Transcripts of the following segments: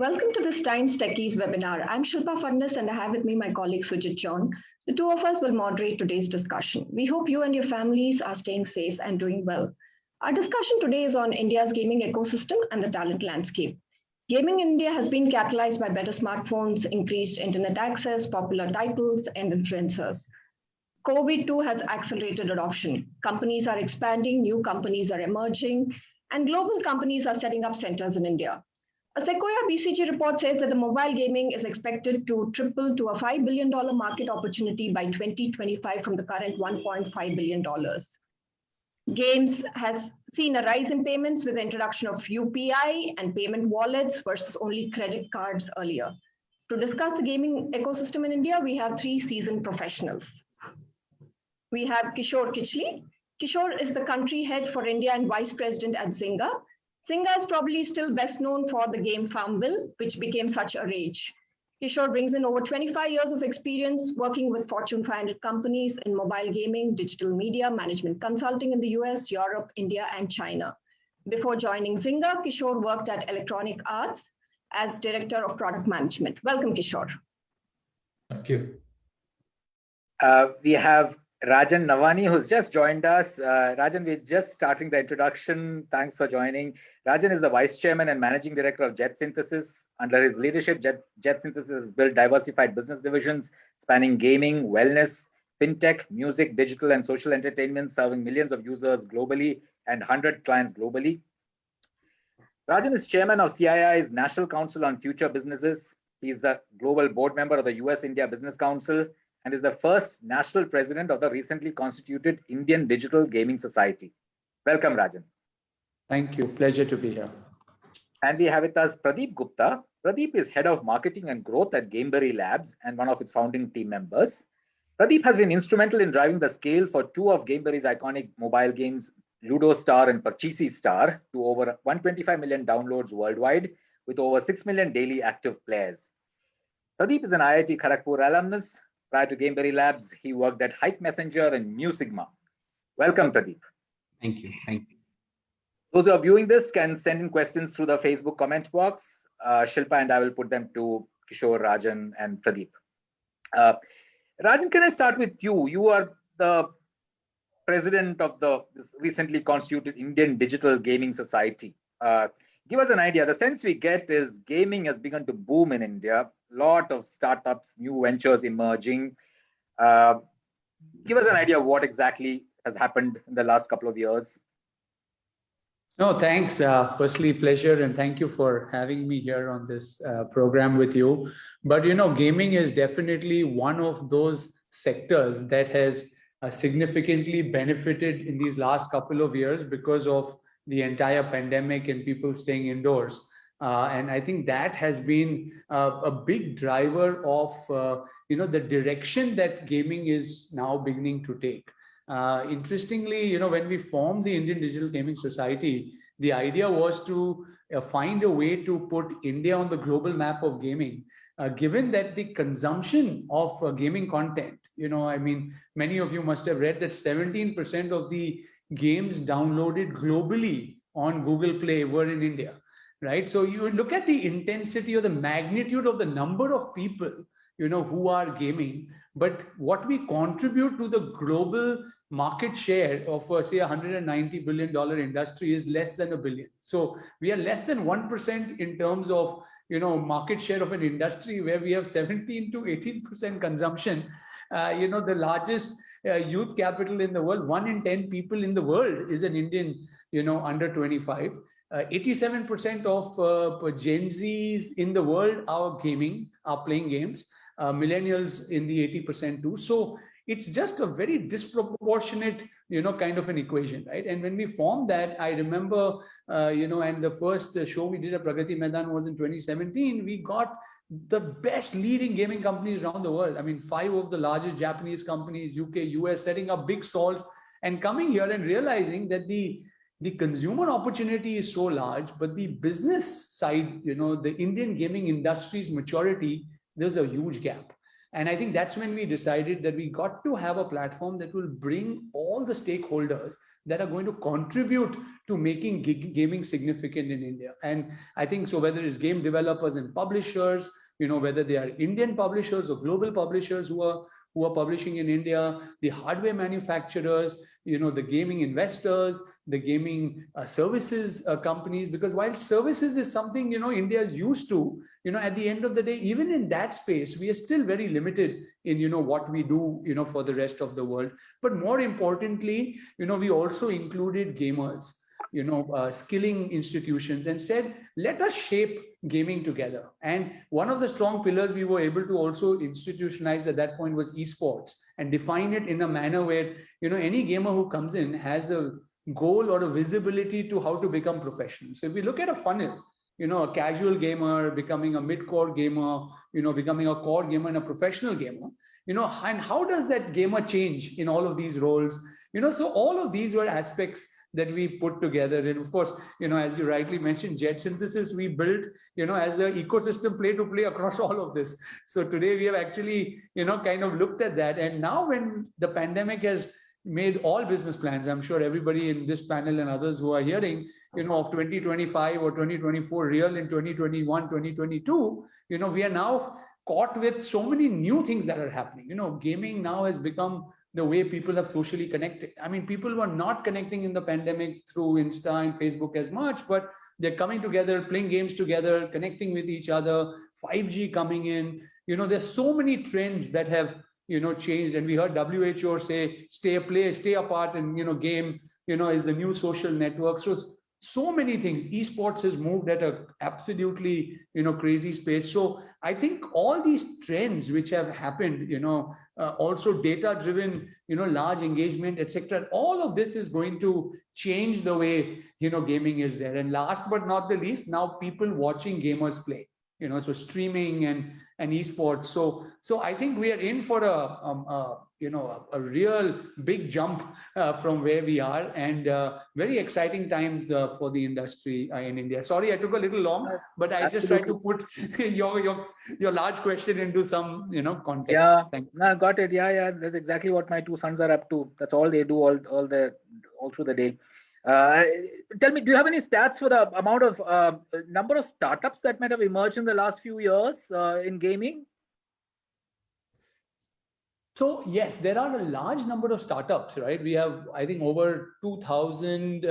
Welcome to this Times Techies webinar. I'm Shilpa Fadnis and I have with me my colleague Sujit John. The two of us will moderate today's discussion. We hope you and your families are staying safe and doing well. Our discussion today is on India's gaming ecosystem and the talent landscape. Gaming in India has been catalyzed by better smartphones, increased internet access, popular titles, and influencers. COVID too has accelerated adoption. Companies are expanding, new companies are emerging, and global companies are setting up centers in India. A Sequoia BCG report says that the mobile gaming is expected to triple to a $5 billion market opportunity by 2025 from the current $1.5 billion. Games has seen a rise in payments with the introduction of UPI and payment wallets versus only credit cards earlier. To discuss the gaming ecosystem in India, we have three seasoned professionals. We have Kishore Kichili. Kishore is the country head for India and vice president at Zynga. Zynga is probably still best known for the game Farmville, which became such a rage. Kishore brings in over 25 years of experience working with Fortune 500 companies in mobile gaming, digital media, management consulting in the US, Europe, India, and China. Before joining Zynga, Kishore worked at Electronic Arts as Director of Product Management. Welcome, Kishore. Thank you. We have Rajan Navani, who's just joined us. Rajan, we're just starting the introduction. Thanks for joining. Rajan is the Vice Chairman and Managing Director of Jet Synthesis. Under his leadership, Jet Synthesis has built diversified business divisions spanning gaming, wellness, fintech, music, digital, and social entertainment, serving millions of users globally and 100 clients globally. Rajan is Chairman of CII's National Council on Future Businesses. He's the global board member of the US-India Business Council and is the first national president of the recently constituted Indian Digital Gaming Society. Welcome, Rajan. Thank you. Pleasure to be here. And we have with us Pradeep Gupta. Pradeep is head of marketing and growth at Gameberry Labs and one of its founding team members. Pradeep has been instrumental in driving the scale for two of Gameberry's iconic mobile games, Ludo Star and Parcheesi Star, to over 125 million downloads worldwide with over 6 million daily active players. Pradeep is an IIT Kharagpur alumnus. Prior to Gameberry Labs, he worked at Hike Messenger and Mu Sigma. Welcome, Pradeep. Thank you. Thank you. Those who are viewing this can send in questions through the Facebook comment box. Shilpa and I will put them to Kishore, Rajan, and Pradeep. Rajan, can I start with you? You are the president of this recently constituted Indian Digital Gaming Society. Give us an idea. The sense we get is gaming has begun to boom in India. Lot of startups, new ventures emerging. Give us an idea of what exactly has happened in the last couple of years. No, thanks. Firstly, pleasure, and thank you for having me here on this program with you. But gaming is definitely one of those sectors that has significantly benefited in these last couple of years because of the entire pandemic and people staying indoors. And I think that has been a big driver of the direction that gaming is now beginning to take. Interestingly, when we formed the Indian Digital Gaming Society, the idea was to find a way to put India on the global map of gaming, given that the consumption of gaming content, many of you must have read that 17% of the games downloaded globally on Google Play were in India. Right. So you look at the intensity or the magnitude of the number of people, who are gaming, but what we contribute to the global market share of, say, $190 billion industry is less than $1 billion. So we are less than 1% in terms of, market share of an industry where we have 17 to 18% consumption. The largest youth capital in the world, 1 in 10 people in the world is an Indian, under 25. 87% of Gen Zs in the world are playing games. Millennials in the 80% too. So it's just a very disproportionate, kind of an equation, right? And when we formed that, I remember, and the first show we did at Pragati Maidan was in 2017. We got the best leading gaming companies around the world. 5 of the largest Japanese companies, UK, US, setting up big stalls and coming here and realizing that the consumer opportunity is so large, but the business side, the Indian gaming industry's maturity, there's a huge gap. And I think that's when we decided that we got to have a platform that will bring all the stakeholders that are going to contribute to making gaming significant in India. And I think so, whether it's game developers and publishers, whether they are Indian publishers or global publishers who are publishing in India, the hardware manufacturers, the gaming investors, the gaming services companies, because while services is something, India is used to, at the end of the day, even in that space, we are still very limited in, what we do, for the rest of the world. But more importantly, we also included gamers, skilling institutions, and said, let us shape gaming together. And one of the strong pillars we were able to also institutionalize at that point was esports, and define it in a manner where, any gamer who comes in has a goal or a visibility to how to become professional. So if we look at a funnel, a casual gamer becoming a mid-core gamer, becoming a core gamer and a professional gamer, and how does that gamer change in all of these roles? So all of these were aspects that we put together. And of course, as you rightly mentioned, Jet Synthesis, we built, as an ecosystem play to play across all of this. So today we have actually, kind of looked at that. And now when the pandemic has made all business plans, I'm sure everybody in this panel and others who are hearing, of 2025 or 2024 real in 2021, 2022, we are now caught with so many new things that are happening. Gaming now has become the way people have socially connected. I mean, people were not connecting in the pandemic through Insta and Facebook as much, but they're coming together, playing games together, connecting with each other, 5G coming in. There's so many trends that have, changed. And we heard WHO say, stay apart, and, game, is the new social network. So many things. Esports has moved at a absolutely, crazy space. So I think all these trends which have happened, also data-driven, large engagement, etc. All of this is going to change the way, gaming is there. And last but not the least, now people watching gamers play, so streaming and esports. So I think we are in for a real big jump from where we are, and very exciting times for the industry in India. Sorry, I took a little long, but I just tried to put your large question into some context. Yeah, no, got it. Yeah, that's exactly what my two sons are up to. That's all they do all through the day. Tell me, do you have any stats for the amount of number of startups that might have emerged in the last few years in gaming? So yes, there are a large number of startups, right? We have, I think, over 2,000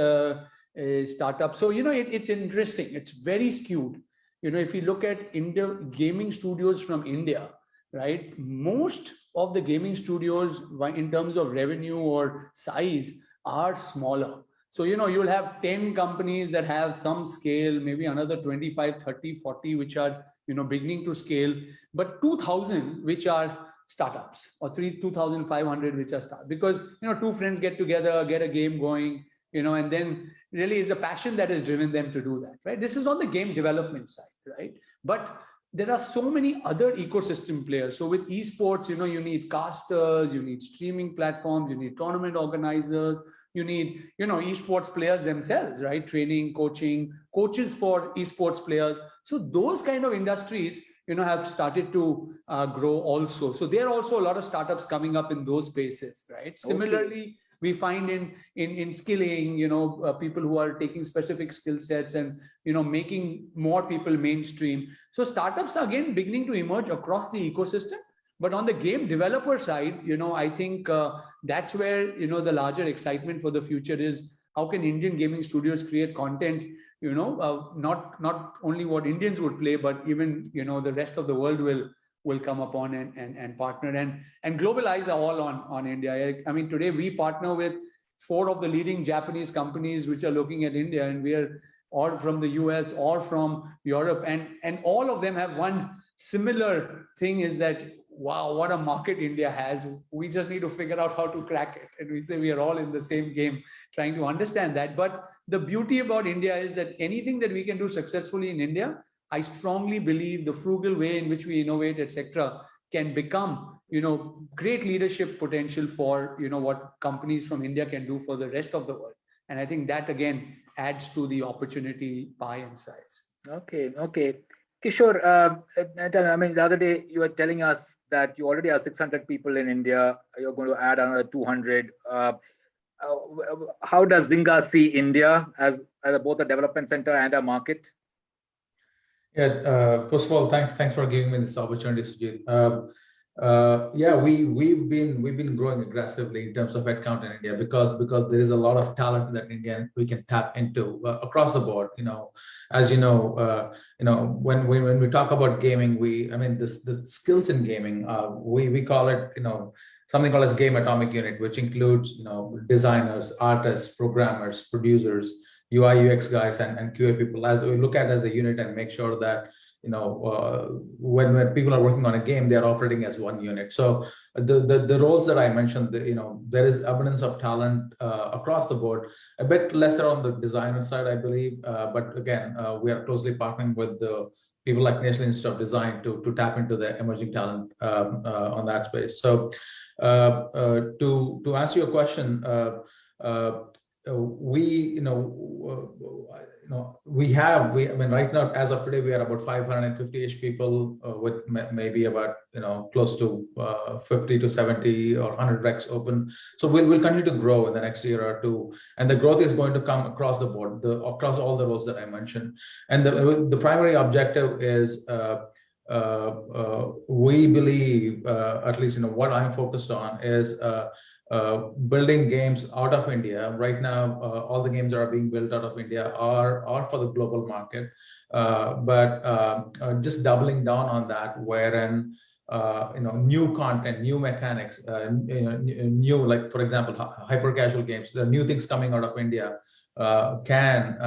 startups. So, it's interesting. It's very skewed. If you look at gaming studios from India, right? Most of the gaming studios in terms of revenue or size are smaller. So, you'll have 10 companies that have some scale, maybe another 25, 30, 40, which are, beginning to scale, but 2,000, which are startups, or 2,500 which are startups, because two friends get together, get a game going, and then really is a passion that has driven them to do that, right? This is on the game development side, right? But there are so many other ecosystem players. So with esports, you need casters, you need streaming platforms, you need tournament organizers, you need esports players themselves, right? Training, coaching, coaches for esports players. So those kind of industries have started to grow also. So there are also a lot of startups coming up in those spaces, right? Similarly, we find in skilling, people who are taking specific skill sets and, making more people mainstream. So startups are again beginning to emerge across the ecosystem. But on the game developer side, I think that's where, the larger excitement for the future is. How can Indian gaming studios create content, not only what Indians would play, but even, the rest of the world will come upon and partner and global eyes are all on India. I mean, today we partner with 4 of the leading Japanese companies which are looking at India, and we are all from the US or from Europe. And all of them have one similar thing, is that, wow, what a market India has. We just need to figure out how to crack it. And we say we are all in the same game trying to understand that. But the beauty about India is that anything that we can do successfully in India, I strongly believe the frugal way in which we innovate, etc., can become, great leadership potential for, what companies from India can do for the rest of the world. And I think that again adds to the opportunity pie and size. Okay. Kishore, I mean, the other day you were telling us that you already have 600 people in India. You're going to add another 200. how does Zynga see India as both a development center and a market? Yeah, first of all, thanks for giving me this opportunity, Sujit. Yeah, we've been growing aggressively in terms of headcount in India because there is a lot of talent that we can tap into across the board. As when we talk about gaming, the skills in gaming, we call it something called as game atomic unit, which includes designers, artists, programmers, producers, UI UX guys, and QA people. As we look at as a unit and make sure that when people are working on a game, they are operating as one unit. So the roles that I mentioned, there is abundance of talent across the board. A bit lesser on the designer side, I believe, but again, we are closely partnering with the people like National Institute of Design to tap into the emerging talent on that space. So to answer your question, right now, as of today, we are about 550-ish people with maybe about close to 50 to 70 or 100 recs open. So we'll continue to grow in the next year or two, and the growth is going to come across the board, across all the roles that I mentioned. And the primary objective is we believe, at least what I'm focused on is building games out of India. Right now, all the games that are being built out of India are for the global market, but just doubling down on that, wherein new content, new mechanics, new, like for example, hyper casual games. There are new things coming out of India can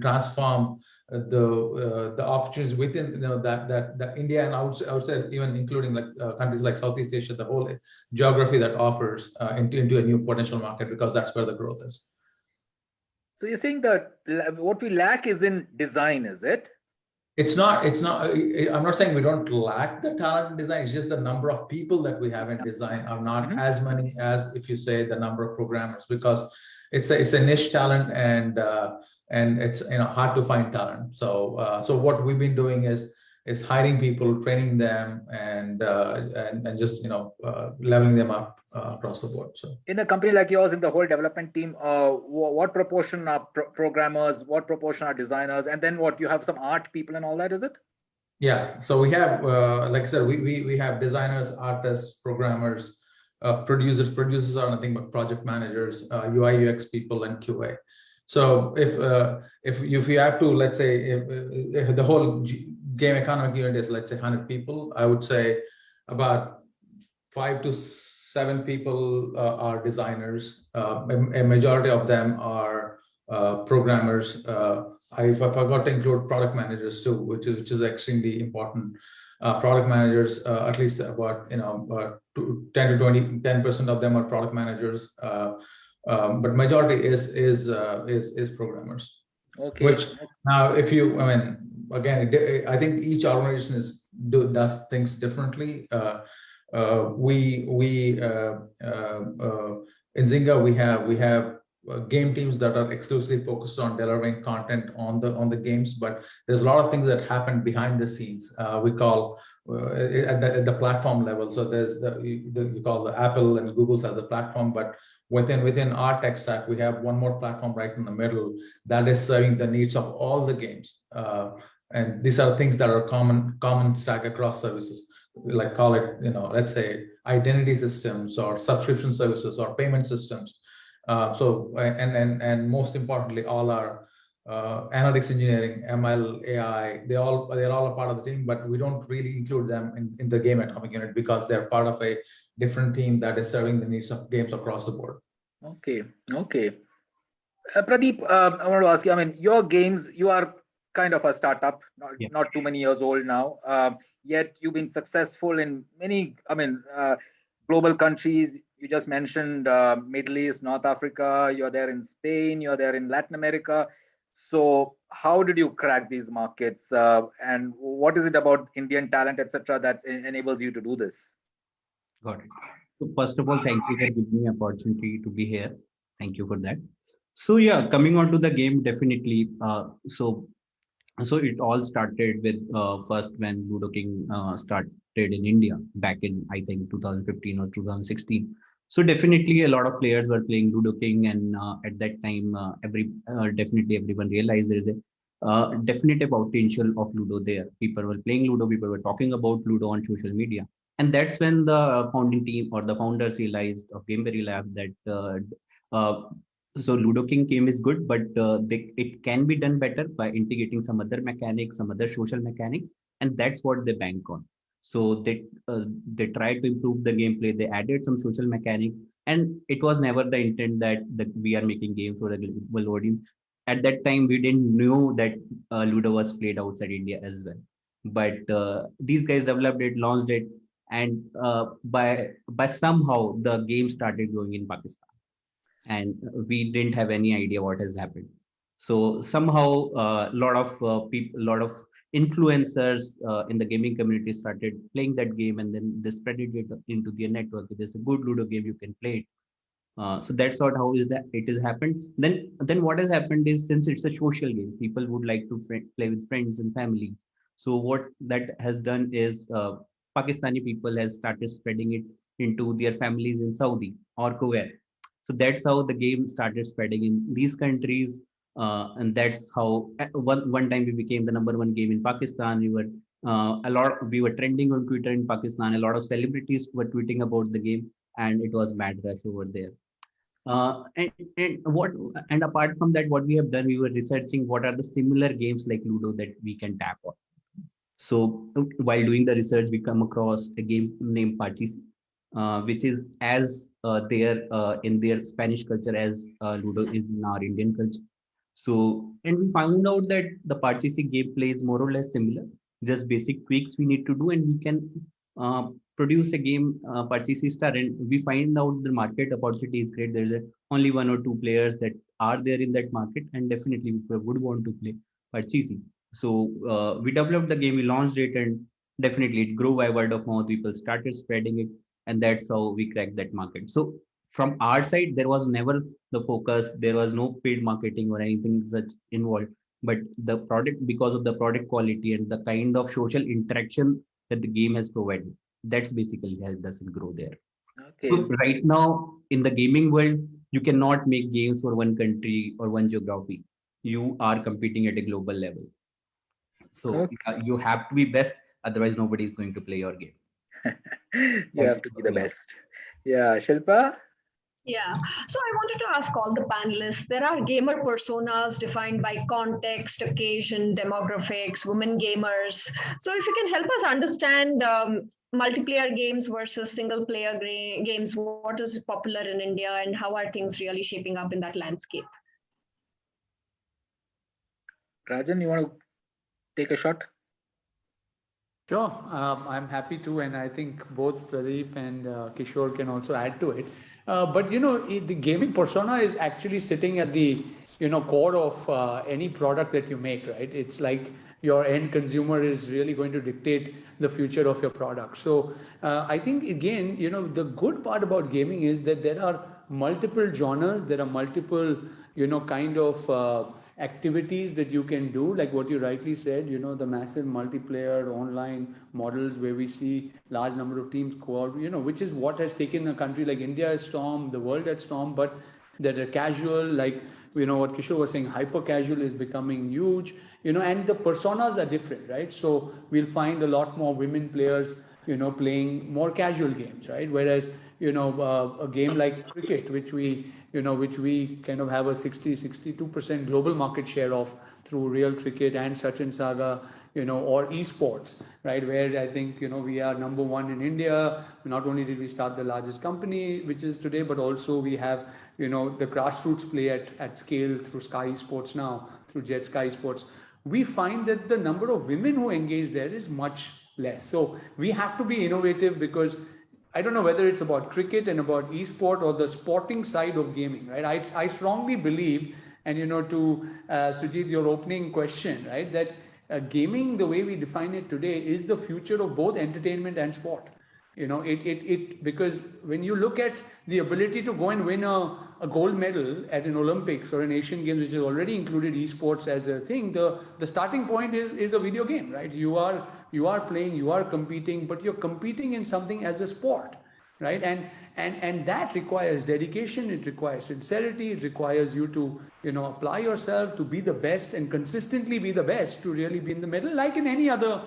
transform the opportunities within that India and outside, even including like countries like Southeast Asia, the whole geography that offers into a new potential market, because that's where the growth is. So you're saying that what we lack is in design, is it? It's not. I'm not saying we don't lack the talent in design. It's just the number of people that we have in design are not as many as, if you say, the number of programmers, because it's a niche talent, and it's hard to find talent. So what we've been doing is hiring people, training them, and just leveling them up across the board. So in a company like yours, in the whole development team, what proportion are programmers, what proportion are designers, and then what, you have some art people and all that, is it? Yes. So we have, like I said, we have designers, artists, programmers, producers. Producers are nothing but project managers, UI UX people, and QA. So if you have to, let's say, if the whole game economic unit is, let's say, 100 people, I would say about 5 to 7 people are designers. A majority of them are programmers. I forgot to include product managers too, which is extremely important. Product managers, at least about 10 to 10% of them are product managers, but majority is programmers. Okay. Which now, if you, again, I think each organization does things differently. In Zynga we have game teams that are exclusively focused on delivering content on the games, but there's a lot of things that happen behind the scenes. We call at the platform level. So there's you call the Apple and Google's as the platform, but within our tech stack, we have one more platform right in the middle that is serving the needs of all the games. And these are things that are common stack across services, like call it, let's say identity systems or subscription services or payment systems. And most importantly, all our analytics engineering, ML, AI, they're all a part of the team, but we don't really include them in the game atomic unit because they're part of a different team that is serving the needs of games across the board. Okay. Pradeep, I want to ask you, your games, you are kind of a startup, not too many years old now, yet you've been successful in many, global countries. You just mentioned Middle East, North Africa, you're there in Spain, you're there in Latin America. So how did you crack these markets, and what is it about Indian talent, etc., that enables you to do this? Got it. So first of all, thank you for giving me opportunity to be here. Thank you for that. So yeah, coming on to the game, definitely. So it all started with first when Ludo King started in India back in, I think, 2015 or 2016. So definitely a lot of players were playing Ludo King, and at that time, definitely everyone realized there is a definite potential of Ludo there. People were playing Ludo, people were talking about Ludo on social media, and that's when the founding team or the founders realized of Gameberry Lab that so Ludo King game is good, but it can be done better by integrating some other mechanics, some other social mechanics, and that's what they bank on. So they tried to improve the gameplay. They added some social mechanics, and it was never the intent that we are making games for a global audience. At that time, we didn't know that Ludo was played outside India as well. But these guys developed it, launched it, and by somehow the game started growing in Pakistan, and we didn't have any idea what has happened. So somehow a lot of people, a lot of influencers in the gaming community started playing that game, and then they spread it into their network. There's a good Ludo game, you can play it. So that's not how is that it has happened. Then what has happened is, since it's a social game, people would like to play with friends and families. So what that has done is Pakistani people has started spreading it into their families in Saudi or Kuwait. So that's how the game started spreading in these countries, and that's how one time we became the number one game in Pakistan. We were trending on Twitter in Pakistan. A lot of celebrities were tweeting about the game, and it was mad rush over there. And apart from that, what we have done, we were researching what are the similar games like Ludo that we can tap on. So while doing the research, we come across a game named Pachisi, which is as there in their Spanish culture as Ludo is in our Indian culture. So, and we found out that the Pachisi gameplay is more or less similar, just basic tweaks we need to do, and we can produce a game, Pachisi Star, and we find out the market opportunity is great. There's only one or two players that are there in that market, and definitely people would want to play Pachisi. So we developed the game, we launched it, and definitely it grew by word of mouth. People started spreading it, and that's how we cracked that market. So from our side, there was never the focus. There was no paid marketing or anything such involved. But the product, because of the product quality and the kind of social interaction that the game has provided, that's basically helped us grow there. Okay. So right now in the gaming world, you cannot make games for one country or one geography. You are competing at a global level. So Okay. you have to be best, otherwise nobody is going to play your game. You have to be the best. Yeah, Shilpa? Yeah. So I wanted to ask all the panelists, there are gamer personas defined by context, occasion, demographics, women gamers. So if you can help us understand multiplayer games versus single player games, what is popular in India and how are things really shaping up in that landscape? Rajan, you want to take a shot? Sure, I'm happy to, and I think both Pradeep and Kishore can also add to it. But the gaming persona is actually sitting at the core of any product that you make, right? It's like your end consumer is really going to dictate the future of your product. So I think again, the good part about gaming is that there are multiple genres, there are multiple kind of activities that you can do, like what you rightly said, the massive multiplayer online models where we see large number of teams co-op, which is what has taken a country like India as storm, the world at storm. But that are casual, like what Kishore was saying, hyper casual is becoming huge, and the personas are different, right? So we'll find a lot more women players playing more casual games, right? Whereas a game like cricket, which we kind of have a 62% global market share of through Real Cricket and Sachin Saga, or esports, right? Where I think we are number one in India. Not only did we start the largest company, which is today, but also we have the grassroots play at scale through Sky Sports now, through Jet Sky Sports. We find that the number of women who engage there is much less. So we have to be innovative, because I don't know whether it's about cricket and about esport or the sporting side of gaming, right? I strongly believe, and to Sujit, your opening question, right, that gaming, the way we define it today, is the future of both entertainment and sport. Because when you look at the ability to go and win a gold medal at an Olympics or an Asian Games, which has already included esports as a thing, the starting point is a video game, right? You are playing, you are competing, but you're competing in something as a sport. right? And that requires dedication, it requires sincerity, it requires you to, apply yourself to be the best and consistently be the best to really be in the middle, like in any other,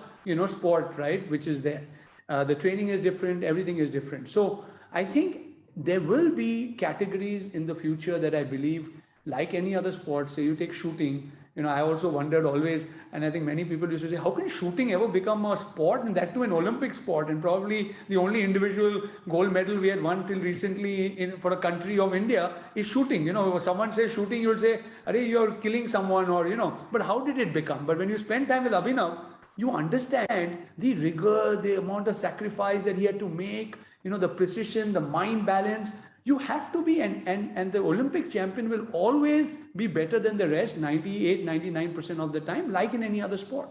sport, right? Which is there. The training is different, everything is different. So I think there will be categories in the future that I believe, like any other sport, say you take shooting, I also wondered always, and I think many people used to say, how can shooting ever become a sport, and that too an Olympic sport? And probably the only individual gold medal we had won till recently for a country of India is shooting. If someone says shooting, you'll say, "Arey, you're killing someone," or But how did it become? But when you spend time with Abhinav, you understand the rigor, the amount of sacrifice that he had to make, the precision, the mind balance. You have to be, and the Olympic champion will always be better than the rest 98, 99% of the time, like in any other sport.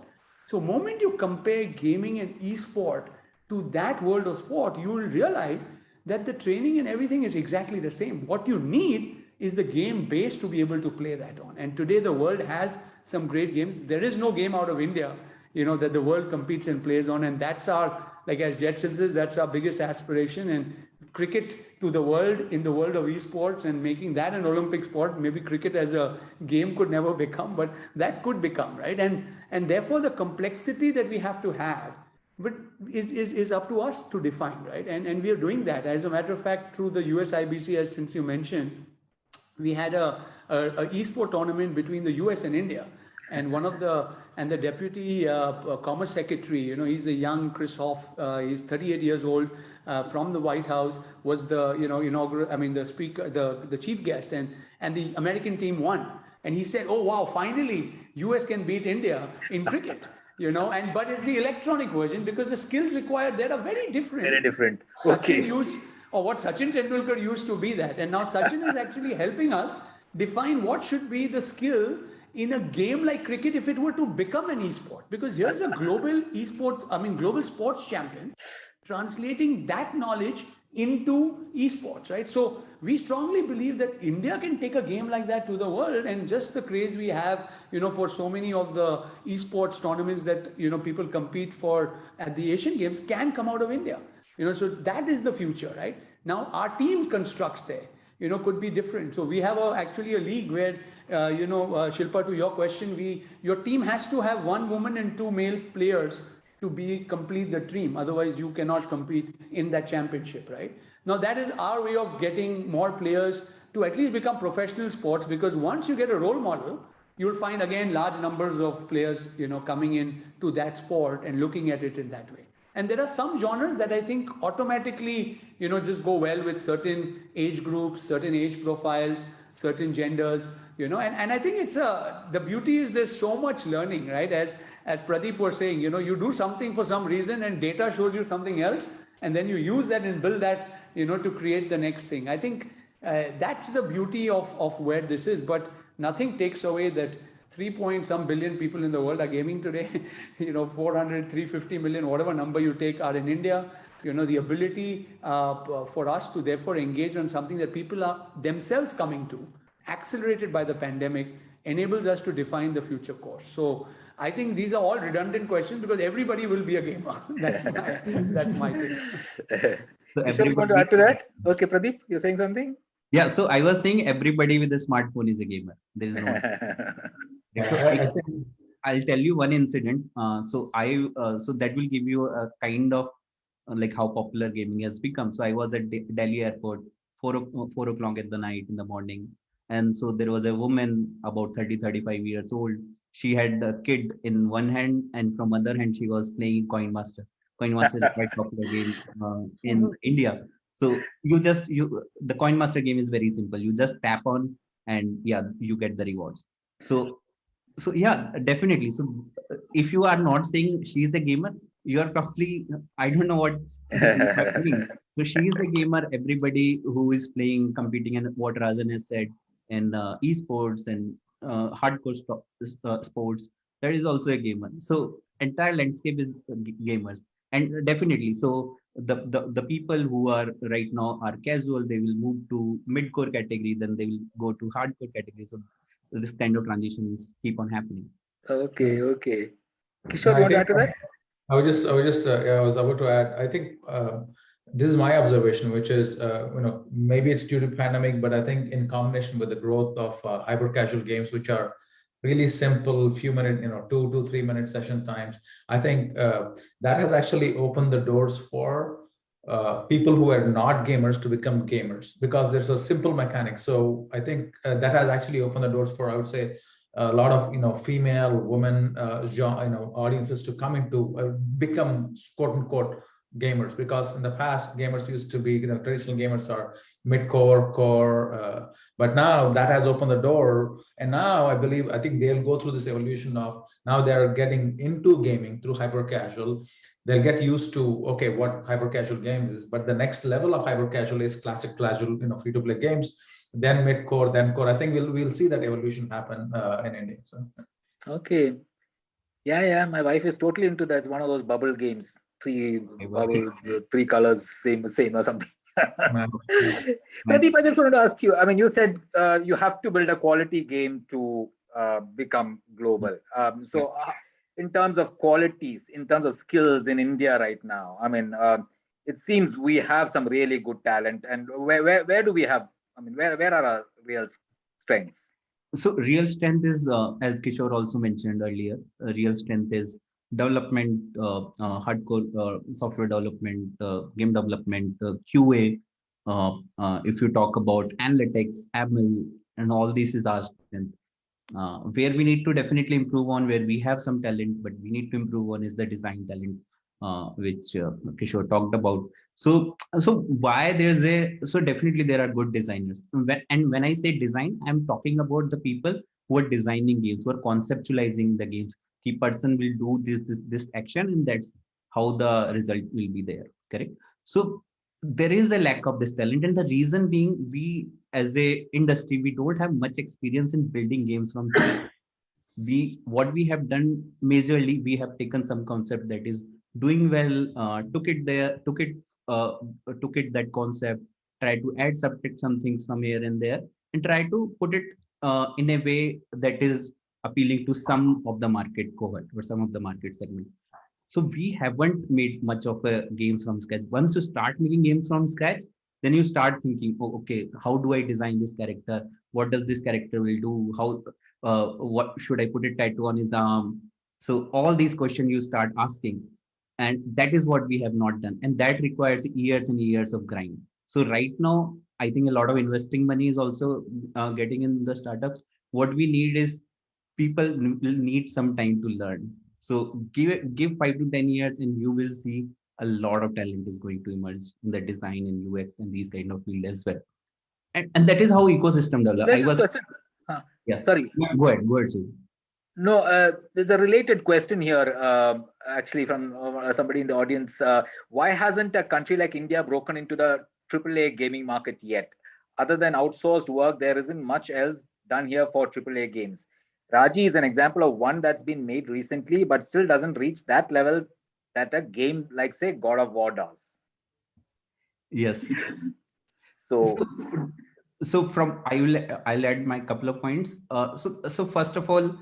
So moment you compare gaming and e-sport to that world of sport, you will realize that the training and everything is exactly the same. What you need is the game base to be able to play that on. And today the world has some great games. There is no game out of India, that the world competes and plays on. And that's our, like as Jet says, that's our biggest aspiration. And cricket to the world, in the world of esports, and making that an Olympic sport. Maybe cricket as a game could never become, but that could become, right? And therefore the complexity that we have to have, but is up to us to define, right? And we are doing that. As a matter of fact, through the US IBC, as since you mentioned, we had a esport tournament between the US and India. And the deputy commerce secretary, he's a young Chris Hoff, he's 38 years old, from the White House, was the, inaugural, the speaker, the chief guest, and the American team won. And he said, oh, wow, finally, US can beat India in cricket. But it's the electronic version, because the skills required there are very different. Very different. Okay. Or what Sachin Tendulkar used to be that. And now Sachin is actually helping us define what should be the skill in a game like cricket if it were to become an esport. Because here's a global global sports champion translating that knowledge into esports, right? So we strongly believe that India can take a game like that to the world, and just the craze we have, for so many of the esports tournaments that, people compete for at the Asian Games can come out of India. So that is the future, right? Now our team constructs there, could be different. So we have actually a league where, Shilpa, to your question, your team has to have 1 woman and 2 male players to complete the team. Otherwise, you cannot compete in that championship, right? Now that is our way of getting more players to at least become professional sports, because once you get a role model, you'll find again large numbers of players, coming in to that sport and looking at it in that way. And there are some genres that I think automatically, just go well with certain age groups, certain age profiles, certain genders, and I think it's the beauty is there's so much learning, right? As Pradeep was saying, you do something for some reason and data shows you something else, and then you use that and build that, to create the next thing. I think that's the beauty of where this is, but nothing takes away that 3-point-some billion people in the world are gaming today. 400, 350 million, whatever number you take, are in India. The ability for us to therefore engage on something that people are themselves coming to, accelerated by the pandemic, enables us to define the future course. So I think these are all redundant questions, because everybody will be a gamer. That's my thing. So you want to add to that? Okay, Pradeep, you're saying something? Yeah, so I was saying everybody with a smartphone is a gamer. There is no. I'll tell you one incident. So that will give you a kind of like how popular gaming has become. So I was at Delhi airport, 4 o'clock at the night in the morning. And so there was a woman about 30, 35 years old. She had a kid in one hand, and from other hand, she was playing Coin Master. Coin Master is quite popular game in India. So the Coin Master game is very simple. You just tap on, and yeah, you get the rewards. So yeah, definitely. So if you are not saying she's a gamer, you are probably, I don't know what happening. So she is a gamer. Everybody who is playing, competing, and what Rajan has said, in esports and hardcore sports, that is also a gamer. So entire landscape is gamers, and definitely. So the people who are right now are casual, they will move to mid-core category, then they will go to hardcore category. So this kind of transitions keep on happening. Okay. Kishore, you want to add to that? I was about to add. I think this is my observation, which is, maybe it's due to pandemic, but I think in combination with the growth of hyper casual games, which are really simple, few minute, 2 to 3 minute session times, I think that has actually opened the doors for people who are not gamers to become gamers, because there's a simple mechanic. So I think that has actually opened the doors for, I would say, a lot of female, women, audiences to come into become quote unquote gamers, because in the past gamers used to be, traditional gamers are mid-core, core, but now that has opened the door, and now I think they'll go through this evolution of, now they're getting into gaming through hyper casual. They'll get used to, okay, what hyper casual games is, but the next level of hyper casual is classic casual, free to play games, then mid-core, then core. I think we'll see that evolution happen in India. So. Okay. Yeah. My wife is totally into that. One of those bubble games, three bubbles, three colors, same or something. Pradeep, I just wanted to ask you. I mean, you said you have to build a quality game to become global. In terms of qualities, in terms of skills in India right now, I mean, it seems we have some really good talent. And where do we have? I mean, where are our real strengths? So real strength is, as Kishore also mentioned earlier, real strength is development, hardcore software development, game development, QA. If you talk about analytics, ML, and all this is our strength. Where we need to definitely improve on, where we have some talent, but we need to improve on, is the design talent, which Kishore talked about. So definitely there are good designers. When I say design, I'm talking about the people who are designing games, who are conceptualizing the games. Key person will do this action, and that's how the result will be there. Correct. So there is a lack of this talent, and the reason being, we as a industry, we don't have much experience in building games from scratch. What we have done majorly, we have taken some concept that is doing well, took it that concept, try to add, subtract some things from here and there, and try to put it in a way that is appealing to some of the market cohort or some of the market segment. So we haven't made much of a games from scratch. Once you start making games from scratch, then you start thinking, oh, okay, how do I design this character? What does this character will do? How, what should I put a tattoo on his arm? So all these questions you start asking, and that is what we have not done, and that requires years and years of grind. So right now, I think a lot of investing money is also getting in the startups. What we need is, people will need some time to learn. So give 5 to 10 years, and you will see a lot of talent is going to emerge in the design and UX and these kind of field as well. And that is how ecosystem develop. There's a question. Yeah. Sorry. Go ahead. Sir. No, there's a related question here, actually, from somebody in the audience. Why hasn't a country like India broken into the AAA gaming market yet? Other than outsourced work, there isn't much else done here for AAA games. Raji is an example of one that's been made recently, but still doesn't reach that level that a game like, say, God of War does. Yes. So from I'll add my couple of points. So first of all,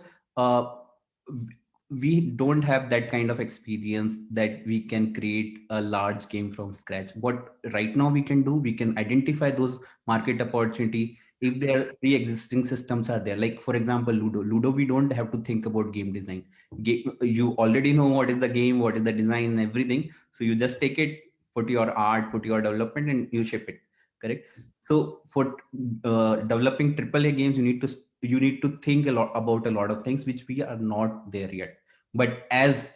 we don't have that kind of experience that we can create a large game from scratch. What right now we can do, we can identify those market opportunity. If there pre-existing systems are there, like for example, Ludo, we don't have to think about game design. You already know what is the game, what is the design and everything. So you just take it, put your art, put your development, and you ship it. Correct. So for developing AAA games, you need to think about a lot of things which we are not there yet. But as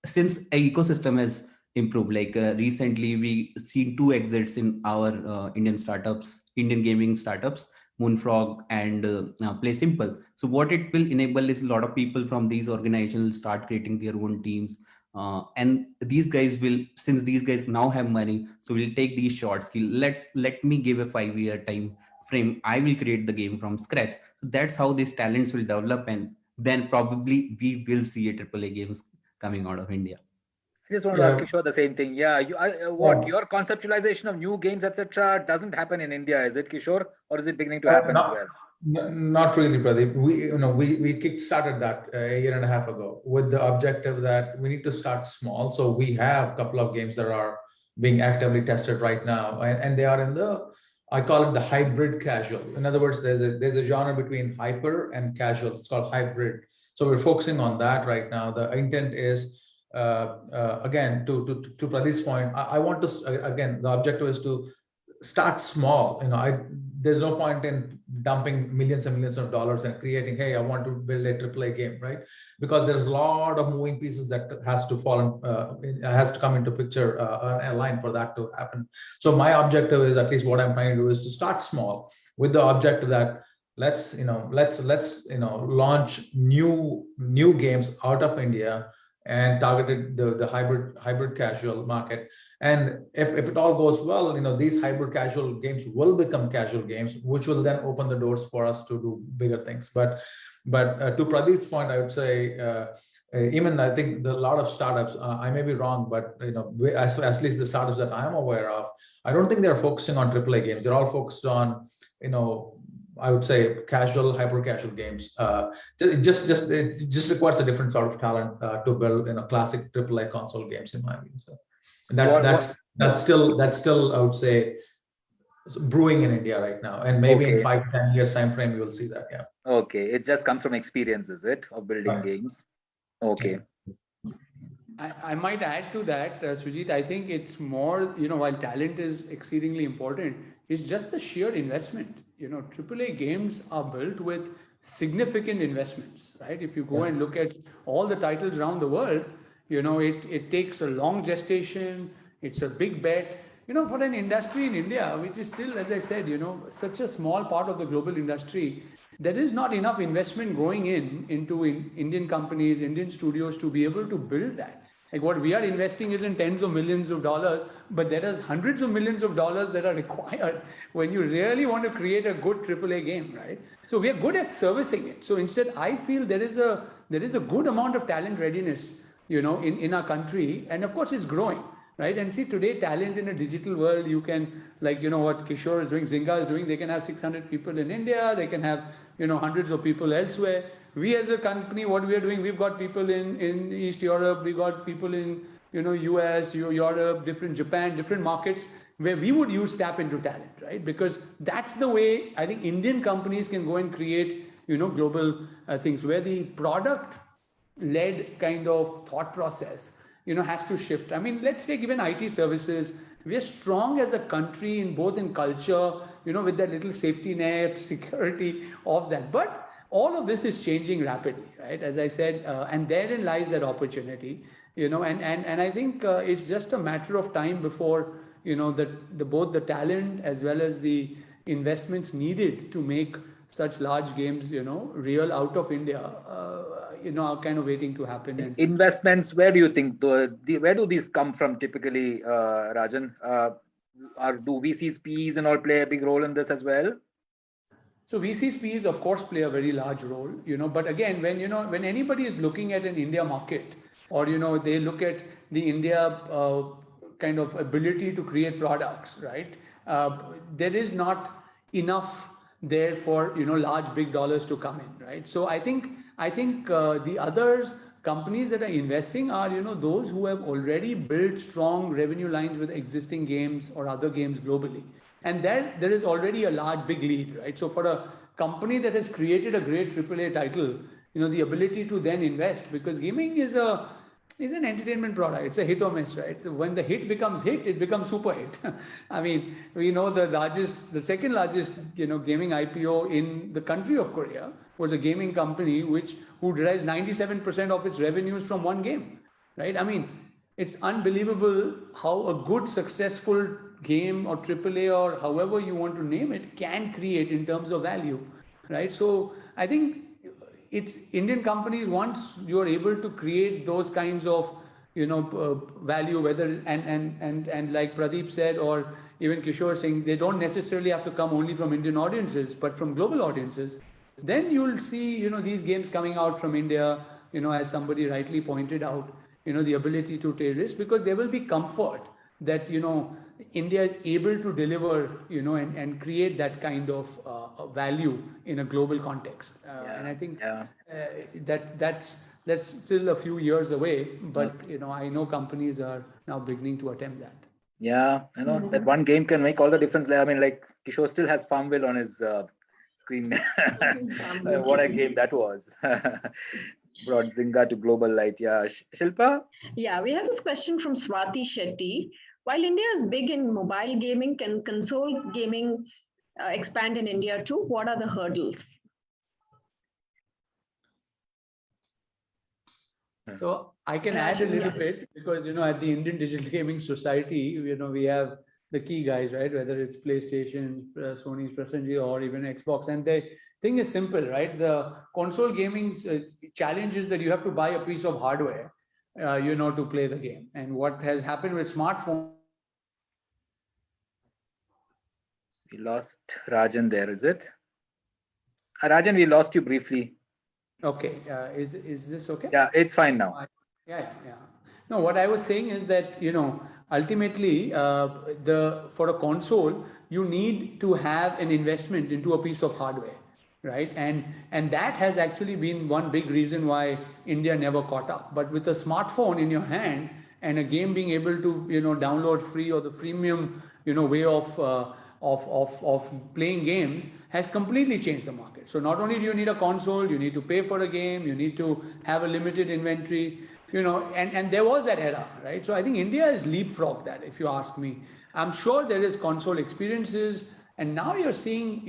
since a ecosystem has improved, like recently we seen 2 exits in our Indian gaming startups, Moonfrog and Play Simple. So what it will enable is a lot of people from these organizations will start creating their own teams. And these guys will, since these guys now have money, so we'll take these shots. Let me give a 5-year time frame. I will create the game from scratch. So that's how these talents will develop, and then probably we will see a AAA games coming out of India. I just want to ask Kishore the same thing. Yeah, your conceptualization of new games, etc., doesn't happen in India, is it, Kishore, or is it beginning to happen as well? Not really, Pradeep. We kick-started that a year and a half ago with the objective that we need to start small. So we have a couple of games that are being actively tested right now, and they are in the, I call it the hybrid casual. In other words, there's a genre between hyper and casual. It's called hybrid. So we're focusing on that right now. The intent is, again, to Pradeep's point, I want to, again, the objective is to start small. There's no point in dumping millions and millions of dollars and creating, hey, I want to build a AAA game, right? Because there's a lot of moving pieces that has to fall, has to come into picture, a line for that to happen. So my objective is, at least what I'm trying to do, is to start small with the objective that let's launch new games out of India and targeted the hybrid casual market. And if it all goes well, these hybrid casual games will become casual games, which will then open the doors for us to do bigger things. But to Pradeep's point, I would say, even I think a lot of startups, I may be wrong, but at least the startups that I'm aware of, I don't think they're focusing on AAA games. They're all focused on, I would say, casual, hyper casual games. It just requires a different sort of talent to build, classic AAA console games, in my view. So that's still I would say brewing in India right now, and maybe in 5 to 10 years time frame you will see that. Yeah. Okay, it just comes from experience, is it, of building games? Okay. I might add to that, Sujit. I think it's more, while talent is exceedingly important, it's just the sheer investment. AAA games are built with significant investments, right? If you go and look at all the titles around the world, it takes a long gestation. It's a big bet. For an industry in India, which is still, as I said, such a small part of the global industry, there is not enough investment going into Indian companies, Indian studios to be able to build that. Like what we are investing is in tens of millions of dollars, but there is hundreds of millions of dollars that are required when you really want to create a good AAA game, right? So we are good at servicing it. So instead, I feel there is a good amount of talent readiness, in our country, and of course it's growing, right? And see, today talent in a digital world, you can, like, what Kishore is doing, Zynga is doing, they can have 600 people in India, they can have, hundreds of people elsewhere. We as a company, what we are doing, we've got people in East Europe, we've got people in, US, Europe, Japan, different markets where we would tap into talent, right? Because that's the way I think Indian companies can go and create, global things where the product-led kind of thought process, has to shift. I mean, let's take even IT services. We are strong as a country in culture, with that little safety net, security of that. But all of this is changing rapidly, right? As I said, and therein lies that opportunity, and I think it's just a matter of time before, both the talent as well as the investments needed to make such large games, real out of India, are kind of waiting to happen. And investments, where do you think where do these come from typically, Rajan? Do VCs, PEs and all play a big role in this as well? So VCs, PEs, of course, play a very large role, but again, when anybody is looking at an India market, or, they look at the India kind of ability to create products, right? There is not enough there for, large, big dollars to come in, right? So I think the others companies that are investing are, those who have already built strong revenue lines with existing games or other games globally. And there is already a large, big lead, right? So for a company that has created a great AAA title, the ability to then invest, because gaming is an entertainment product. It's a hit or miss, right? When the hit becomes hit, it becomes super hit. I mean, we know the second largest, gaming IPO in the country of Korea was a gaming company who derives 97% of its revenues from one game, right? I mean, it's unbelievable how a good, successful game or AAA or however you want to name it can create in terms of value, right? So I think it's Indian companies, once you're able to create those kinds of, value, whether and like Pradeep said, or even Kishore saying, they don't necessarily have to come only from Indian audiences, but from global audiences. Then you'll see, these games coming out from India, as somebody rightly pointed out, the ability to take risks, because there will be comfort that, India is able to deliver, and create that kind of value in a global context. And I think that's still a few years away, but, I know companies are now beginning to attempt that. Yeah, I know that one game can make all the difference. I mean, like Kishore still has Farmville on his screen. What a game that was. Brought Zynga to global light. Yeah, Shilpa? Yeah, we have this question from Swati Shetty. While India is big in mobile gaming, can console gaming expand in India too? What are the hurdles? So I can add a little bit because, at the Indian Digital Gaming Society, we have the key guys, right? Whether it's PlayStation, Sony's Prasanji, or even Xbox. And the thing is simple, right? The console gaming's challenge is that you have to buy a piece of hardware, to play the game. And what has happened with smartphones. We lost Rajan there, is it? Rajan, we lost you briefly. Okay, is this okay? Yeah, it's fine now. Yeah. No, what I was saying is that, ultimately, for a console, you need to have an investment into a piece of hardware, right? And that has actually been one big reason why India never caught up. But with a smartphone in your hand and a game being able to, download free, or the freemium, way of playing games has completely changed the market. So not only do you need a console, you need to pay for a game, you need to have a limited inventory, and there was that era, right? So I think India has leapfrogged that, if you ask me. I'm sure there is console experiences, and now you're seeing,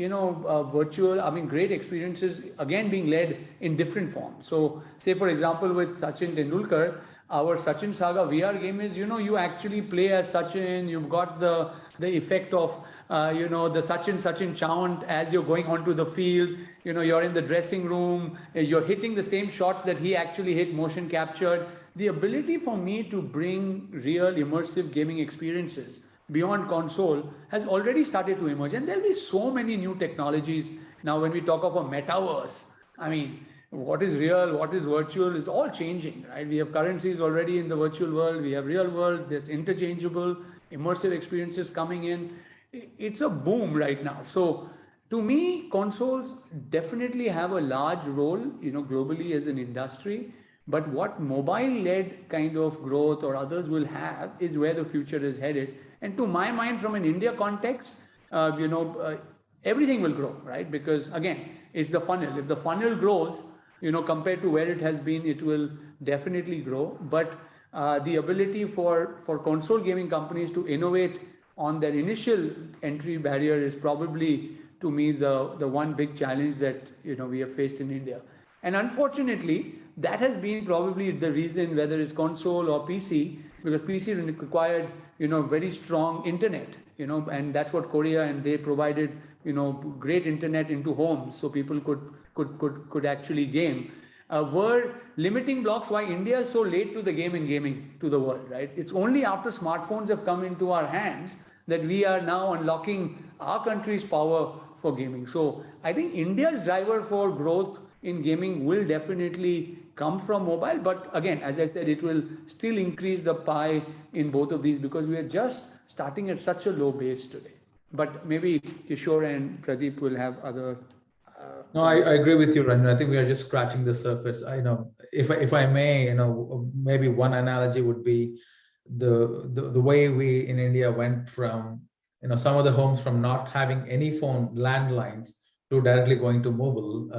great experiences again being led in different forms. So say, for example, with Sachin Tendulkar, our Sachin Saga VR game is, you actually play as Sachin. You've got the effect of, the Sachin chant as you're going onto the field. You're in the dressing room. You're hitting the same shots that he actually hit, motion captured. The ability for me to bring real immersive gaming experiences beyond console has already started to emerge. And there'll be so many new technologies. Now, when we talk of a metaverse, I mean, what is real, what is virtual is all changing, right? We have currencies already in the virtual world. We have real world. There's interchangeable, immersive experiences coming in. It's a boom right now. So to me, consoles definitely have a large role, globally as an industry. But what mobile-led kind of growth or others will have is where the future is headed. And to my mind, from an India context, everything will grow, right? Because again, it's the funnel. If the funnel grows, compared to where it has been, it will definitely grow. But the ability for console gaming companies to innovate on their initial entry barrier is probably, to me, the one big challenge that we have faced in India. And unfortunately, that has been probably the reason, whether it's console or PC, because PC required very strong internet, and that's what Korea, and they provided great internet into homes, so people could actually game. Were limiting blocks why India is so late to the game in gaming to the world, right? It's only after smartphones have come into our hands that we are now unlocking our country's power for gaming. So I think India's driver for growth in gaming will definitely come from mobile. But again, as I said, it will still increase the pie in both of these because we are just starting at such a low base today. But maybe Kishore and Pradeep will have other. No, I agree with you, Ranjan. I think we are just scratching the surface. I know, if I may, maybe one analogy would be the way we in India went from, some of the homes from not having any phone landlines to directly going to mobile.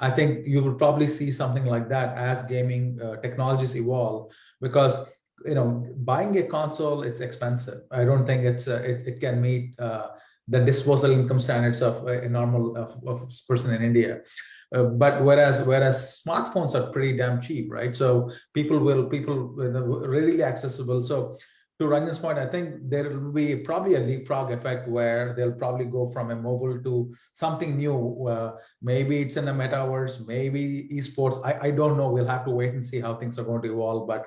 I think you will probably see something like that as gaming technologies evolve, because buying a console, it's expensive. I don't think it can meet the disposable income standards of a normal of person in India. But whereas smartphones are pretty damn cheap, right? So people readily accessible. So to Ranjan's point, I think there will be probably a leapfrog effect where they'll probably go from a mobile to something new. Maybe it's in the metaverse, maybe esports. I don't know. We'll have to wait and see how things are going to evolve. But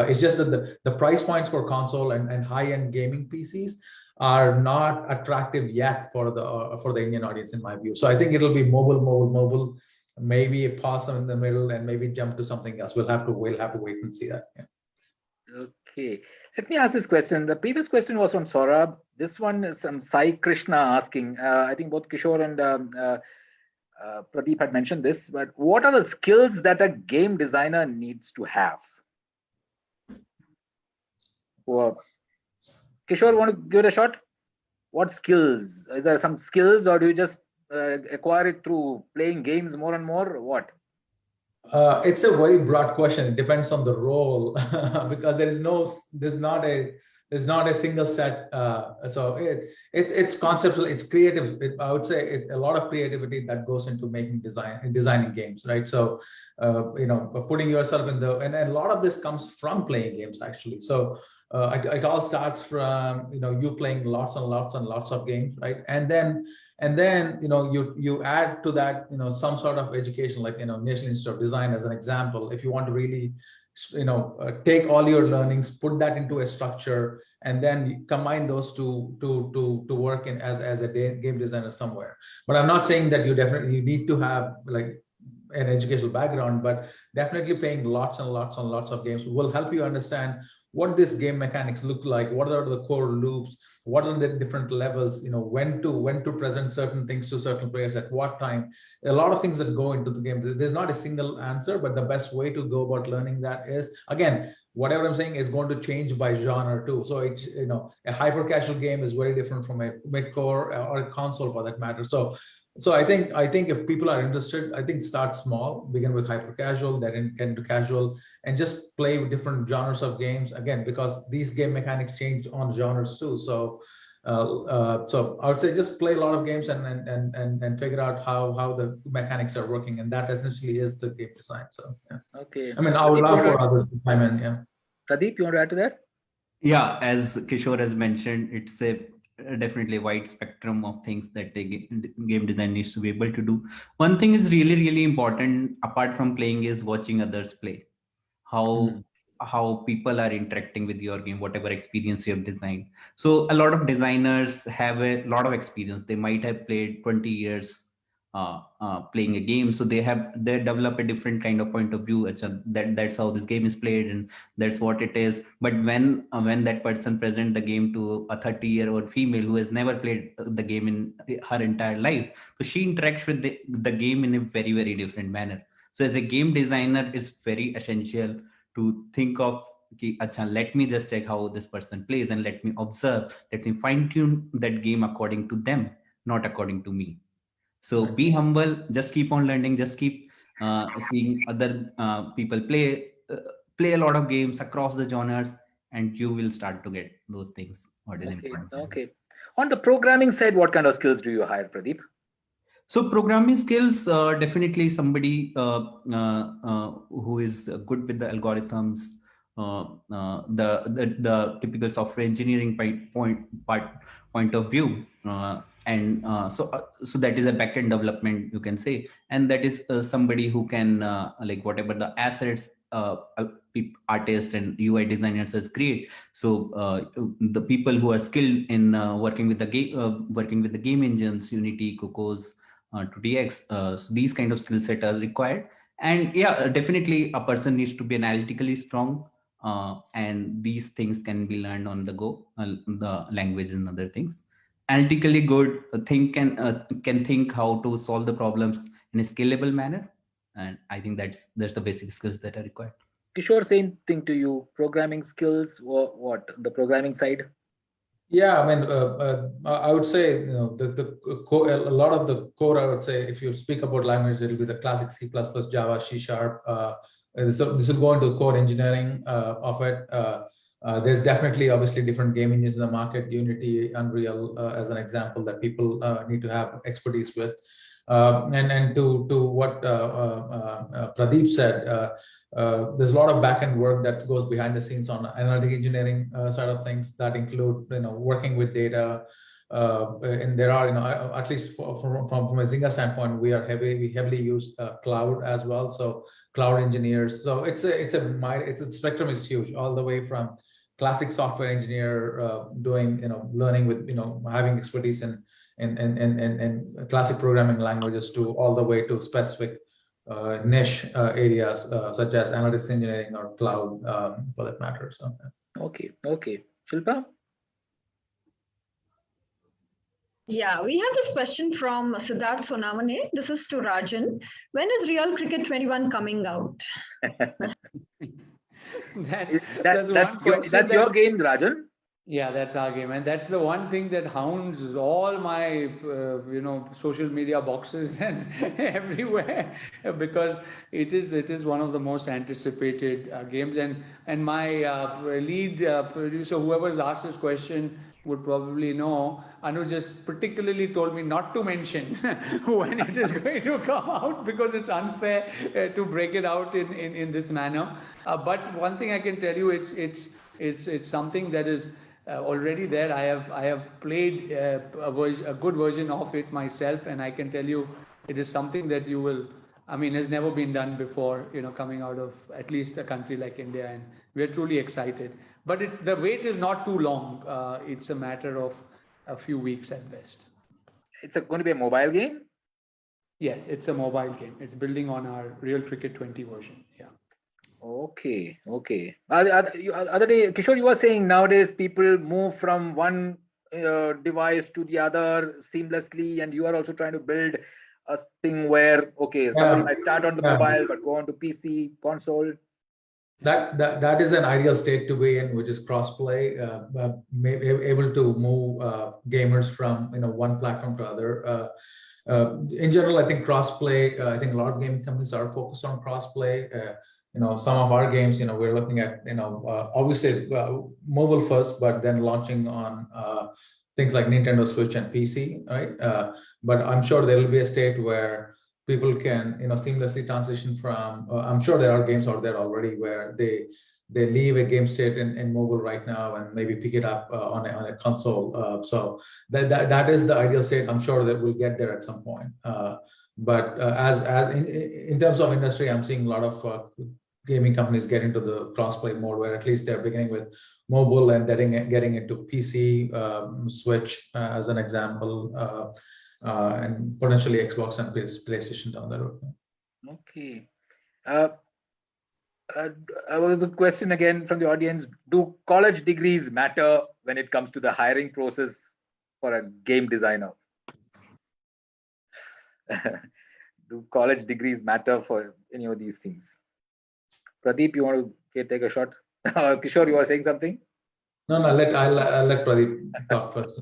it's just that the price points for console and high-end gaming PCs are not attractive yet for the Indian audience, in my view. So I think it'll be mobile, maybe a pause in the middle, and maybe jump to something else. We'll have to wait and see that. Yeah. Okay, let me ask this question. The previous question was from Saurabh. This one is Sai Krishna asking. I think both Kishore and Pradeep had mentioned this, but what are the skills that a game designer needs to have? Kishore, want to give it a shot? What skills? Is there some skills, or do you just acquire it through playing games more and more? What? It's a very broad question. It depends on the role because there's not a single set. So it's conceptual. It's creative. I would say it's a lot of creativity that goes into designing games, right? So putting yourself in and a lot of this comes from playing games actually. So it all starts from you playing lots and lots and lots of games, right? And then you add to that some sort of education, like National Institute of Design as an example. If you want to really take all your learnings, put that into a structure, and then combine those to work in as a game designer somewhere. But I'm not saying that you need to have like an educational background, but definitely playing lots and lots and lots of games will help you understand what this game mechanics look like, what are the core loops, what are the different levels, when to present certain things to certain players at what time. A lot of things that go into the game. There's not a single answer, but the best way to go about learning that is, again, whatever I'm saying is going to change by genre too. So it's, a hyper casual game is very different from a mid-core or a console for that matter. So I think if people are interested, I think start small, begin with hyper casual, then get into casual, and just play with different genres of games. Again, because these game mechanics change on genres too. So I would say just play a lot of games and figure out how the mechanics are working, and that essentially is the game design. So yeah. Okay. I mean, I would love for others to chime in. Yeah. Pradeep, you want to add to that? Yeah, as Kishore has mentioned, it's definitely a wide spectrum of things that the game design needs to be able to do. One thing is really, really important apart from playing is watching others play. How people are interacting with your game, whatever experience you have designed. So a lot of designers have a lot of experience. They might have played 20 years playing a game, so they develop a different kind of point of view. That's how this game is played, and that's what it is. But when that person present the game to a 30-year-old female who has never played the game in her entire life, so she interacts with the game in a very, very different manner. So as a game designer, it's very essential to think of, let me just check how this person plays, and let me observe, let me fine tune that game according to them, not according to me. So be humble, just keep on learning, just keep seeing other people play a lot of games across the genres, and you will start to get those things. What is important. Okay. On the programming side, what kind of skills do you hire, Pradeep? So programming skills, definitely somebody who is good with the algorithms, the typical software engineering point of view, and so that is a backend development, you can say, and that is somebody who can like whatever the assets artists and UI designers has create. So the people who are skilled in working with the game engines, Unity, Cocos, to DX. So these kind of skill set are required. And yeah, definitely a person needs to be analytically strong, and these things can be learned on the go, the language and other things. Analytically good, can think how to solve the problems in a scalable manner, and I think that's the basic skills that are required. Kishore, same thing to you. Programming skills, what the programming side? Yeah, I mean, I would say the core, a lot of the core. I would say if you speak about language, it'll be the classic C++, Java, C#. This will go into core engineering of it. There's definitely, obviously, different game engines in the market. Unity, Unreal, as an example, that people need to have expertise with. And to what Pradeep said, there's a lot of back-end work that goes behind the scenes on analytic engineering side of things that include working with data, and there are at least from a Zynga standpoint, we heavily use cloud as well. So cloud engineers. So it's a spectrum is huge, all the way from classic software engineer doing learning with having expertise in classic programming languages to all the way to specific niche areas such as analytics engineering or cloud for that matter. So okay. Shilpa? Yeah, we have this question from Siddharth Sonamane. This is to Rajan. When is Real Cricket 21 coming out? That's your game, Rajan. Yeah, that's our game, and that's the one thing that hounds all my, social media boxes and everywhere, because it is one of the most anticipated games, and my lead producer, whoever's asked this question, would probably know. Anu just particularly told me not to mention when it is going to come out, because it's unfair to break it out in this manner. But one thing I can tell you, it's something that is already there. I have played a good version of it myself, and I can tell you it is something that you will. I mean, has never been done before. Coming out of at least a country like India, and we are truly excited. But the wait is not too long. It's a matter of a few weeks at best. It's going to be a mobile game? Yes, it's a mobile game. It's building on our Real Cricket 20 version. Yeah. Okay. Other day, Kishore, you were saying nowadays people move from one device to the other seamlessly, and you are also trying to build a thing where, somebody might start on the mobile but go on to PC, console. That is an ideal state to be in, which is crossplay, able to move gamers from one platform to other. In general, I think crossplay. I think a lot of gaming companies are focused on crossplay. Some of our games, we're looking at, obviously mobile first, but then launching on things like Nintendo Switch and PC, right? But I'm sure there will be a state where people can seamlessly transition from I'm sure there are games out there already where they leave a game state in mobile right now and maybe pick it up on a console, so that is the ideal state. I'm sure that we'll get there at some point, but as in terms of industry, I'm seeing a lot of gaming companies get into the crossplay mode, where at least they're beginning with mobile and getting into PC, Switch as an example, and potentially Xbox and PlayStation down the road. Okay. Was a question again from the audience. Do college degrees matter when it comes to the hiring process for a game designer? Do college degrees matter for any of these things? Pradeep, you want to take a shot? Kishore, you were saying something? No, I'll let Pradeep talk first.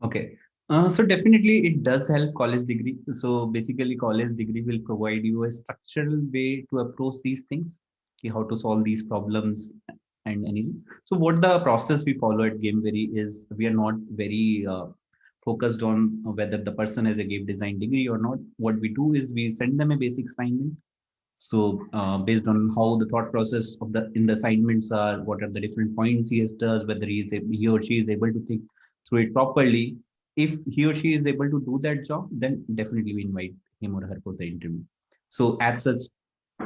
Okay. So definitely it does help college degree. So basically college degree will provide you a structural way to approach these things, how to solve these problems and anything. So what the process we follow at Gameberry is, we are not very focused on whether the person has a game design degree or not. What we do is we send them a basic assignment. So based on how the thought process of in the assignments are, what are the different points he does, whether he or she is able to think through it properly. If he or she is able to do that job, then definitely we invite him or her for the interview. So as such,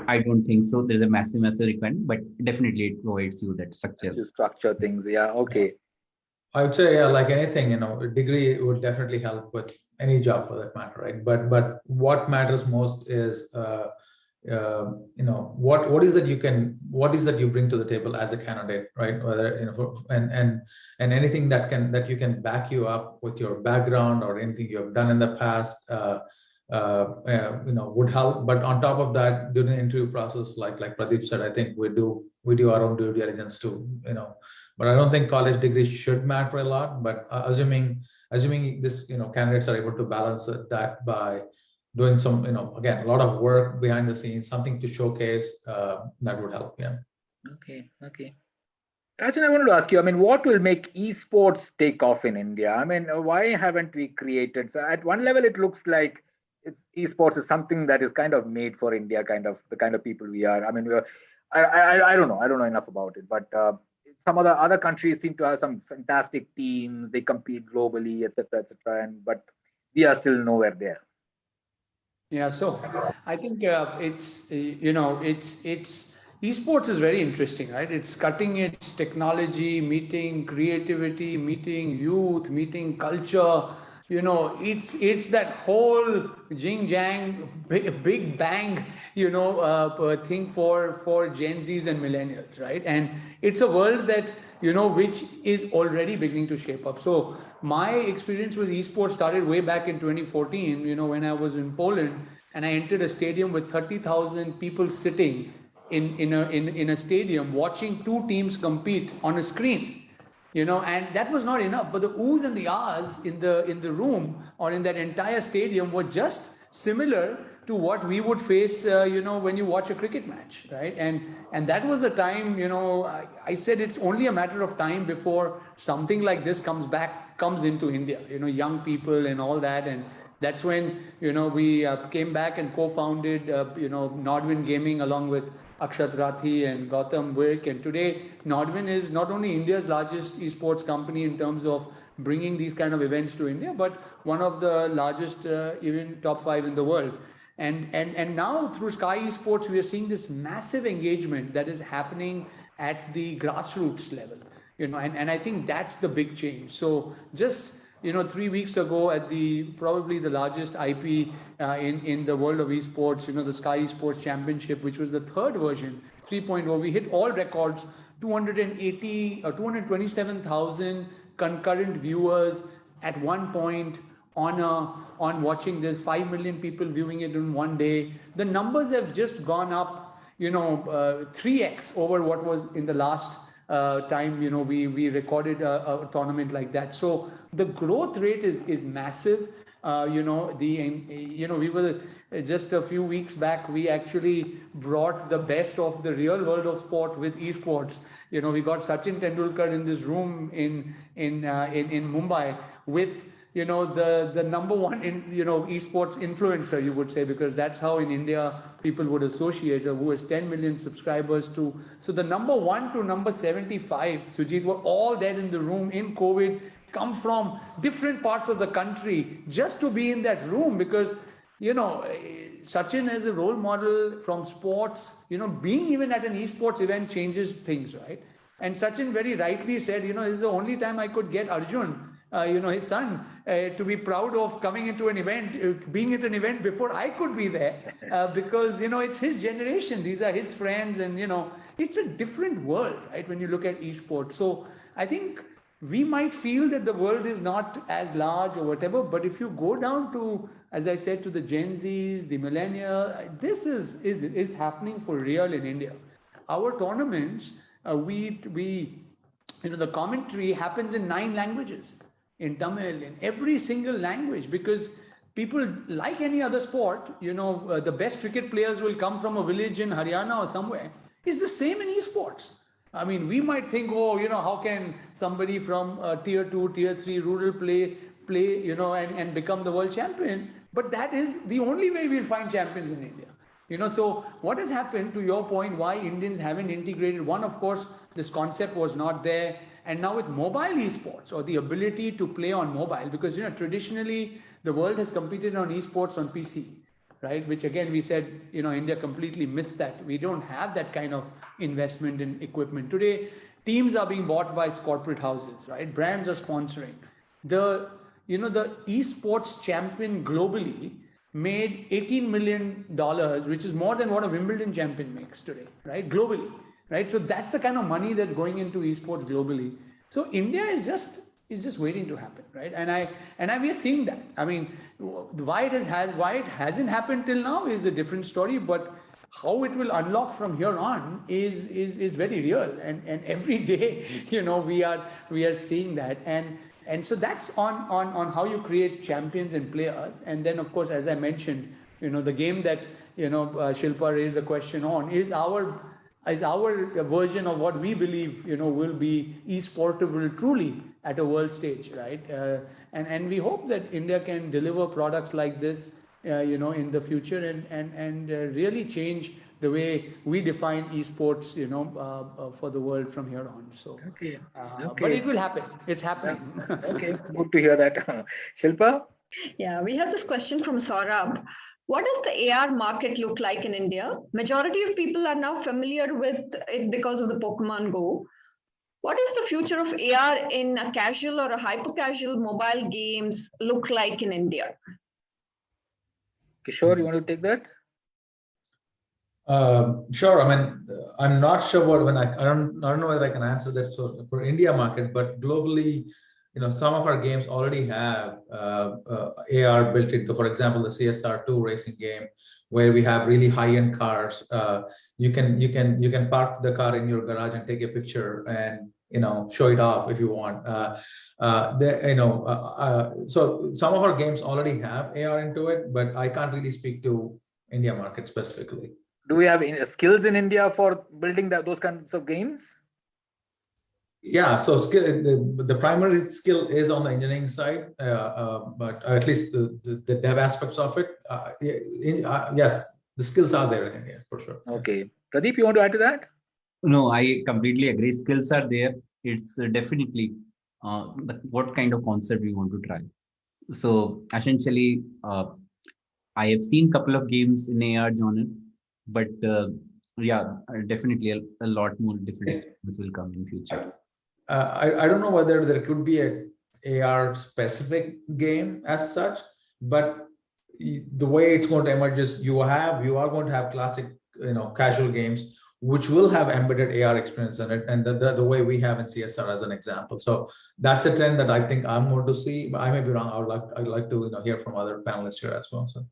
I don't think so there's a massive requirement, but definitely it provides you that structure. To structure things, yeah, okay. I would say, yeah, like anything, a degree would definitely help with any job for that matter, right? But what matters most is what is that you bring to the table as a candidate, right? Whether and anything that you can back you up with your background or anything you have done in the past would help. But on top of that, during the interview process, like Pradeep said, I think we do our own due diligence too, but I don't think college degrees should matter a lot. But assuming this, candidates are able to balance that by doing some, again, a lot of work behind the scenes, something to showcase, that would help. Yeah. Okay. Rajan, I wanted to ask you, what will make esports take off in India? Why haven't we created? So at one level, it looks like esports is something that is kind of made for India, kind of the kind of people we are. I don't know enough about it, but some of the other countries seem to have some fantastic teams. They compete globally, etc., but we are still nowhere there. Yeah, so I think it's esports is very interesting, right? It's cutting edge technology, meeting creativity, meeting youth, meeting culture. It's that whole jing jang, big bang, thing for Gen Zs and millennials, right? And it's a world that which is already beginning to shape up. So my experience with esports started way back in 2014. When I was in Poland and I entered a stadium with 30,000 people sitting in a stadium watching two teams compete on a screen. and that was not enough. But the oohs and the ahs in the room or in that entire stadium were just similar to what we would face, when you watch a cricket match, right? And that was the time, I said it's only a matter of time before something like this comes into India, young people and all that. And that's when, we came back and co-founded, Nodwin Gaming along with Akshat Rathi and Gautam Wirk. And today, Nodwin is not only India's largest esports company in terms of bringing these kind of events to India, but one of the largest, even top 5 in the world. And now through Sky Esports, we are seeing this massive engagement that is happening at the grassroots level, and I think that's the big change. So just 3 weeks ago at probably the largest IP in the world of esports, the Sky Esports Championship, which was the third version, 3.0, we hit all records, 280 or 227,000 concurrent viewers at one point on watching this, 5 million people viewing it in one day. The numbers have just gone up, 3x over what was in the last time, we recorded a tournament like that. So the growth rate is massive. We were just a few weeks back, we actually brought the best of the real world of sport with esports. We got Sachin Tendulkar in this room in Mumbai with the number one in esports influencer, you would say, because that's how in India people would associate who has 10 million subscribers to. So the number 1 to number 75, Sujit, were all there in the room in COVID, come from different parts of the country just to be in that room, because Sachin as a role model from sports, being even at an esports event changes things, right? And Sachin very rightly said, this is the only time I could get Arjun, his son, to be proud of coming into an event, being at an event before I could be there, because, it's his generation. These are his friends, and, it's a different world, right? When you look at esports. So I think we might feel that the world is not as large or whatever, but if you go down to, as I said, to the Gen Zs, the millennial, this is happening for real in India. Our tournaments, the commentary happens in 9 languages, in Tamil, in every single language, because people, like any other sport, the best cricket players will come from a village in Haryana or somewhere. It's the same in esports. I mean, we might think, how can somebody from tier 2, tier 3 rural play, and become the world champion? But that is the only way we'll find champions in India. So what has happened, to your point, why Indians haven't integrated? One, of course, this concept was not there. And now with mobile esports, or the ability to play on mobile, because, traditionally the world has competed on esports on PC, right? Which again, we said, India completely missed that. We don't have that kind of investment in equipment. Today, teams are being bought by corporate houses, right? Brands are sponsoring. The esports champion globally made $18 million, which is more than what a Wimbledon champion makes today, right? Globally, right? So that's the kind of money that's going into esports globally. So India is just waiting to happen, right? And we are seeing that. I mean, why it hasn't happened till now is a different story, but how it will unlock from here on is very real. And every day, we are seeing that. And so that's on how you create champions and players. And then, of course, as I mentioned, the game that, Shilpa raised a question on is our version of what we believe, will be esportable truly at a world stage, right? And we hope that India can deliver products like this, in the future and really change the way we define esports, for the world from here on. So, okay. But it will happen. It's happening. Okay, good to hear that. Shilpa? Yeah, we have this question from Saurabh. What does the AR market look like in India? Majority of people are now familiar with it because of the Pokemon Go. What is the future of AR in a casual or a hyper-casual mobile games look like in India? Kishore, you want to take that? Sure. I mean, I'm not sure I don't know whether I can answer that for India market, but globally, some of our games already have AR built into. For example, the CSR2 racing game, where we have really high-end cars. You can park the car in your garage and take a picture, and show it off if you want. So some of our games already have AR into it, but I can't really speak to India market specifically. Do we have skills in India for building those kinds of games? Yeah, so the primary skill is on the engineering side, but at least the dev aspects of it, yes, the skills are there in India for sure. Okay, Pradeep, you want to add to that? No, I completely agree. Skills are there. It's definitely what kind of concept we want to try. So essentially, I have seen a couple of games in AR genre, but yeah, definitely a lot more different experience will come in future. I don't know whether there could be a AR specific game as such, but the way it's going to emerge is you are going to have classic, casual games which will have embedded AR experience in it, and the way we have in CSR as an example. So that's a trend that I think I'm going to see. I may be wrong. I'd like to hear from other panelists here as well. So.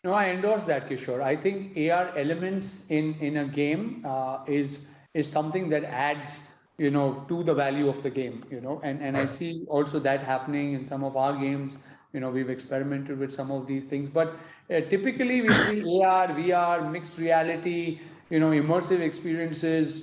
No, I endorse that, Kishore. I think AR elements in a game is something that adds to the value of the game, and I see also that happening in some of our games. We've experimented with some of these things, but typically we see AR, VR, mixed reality, immersive experiences,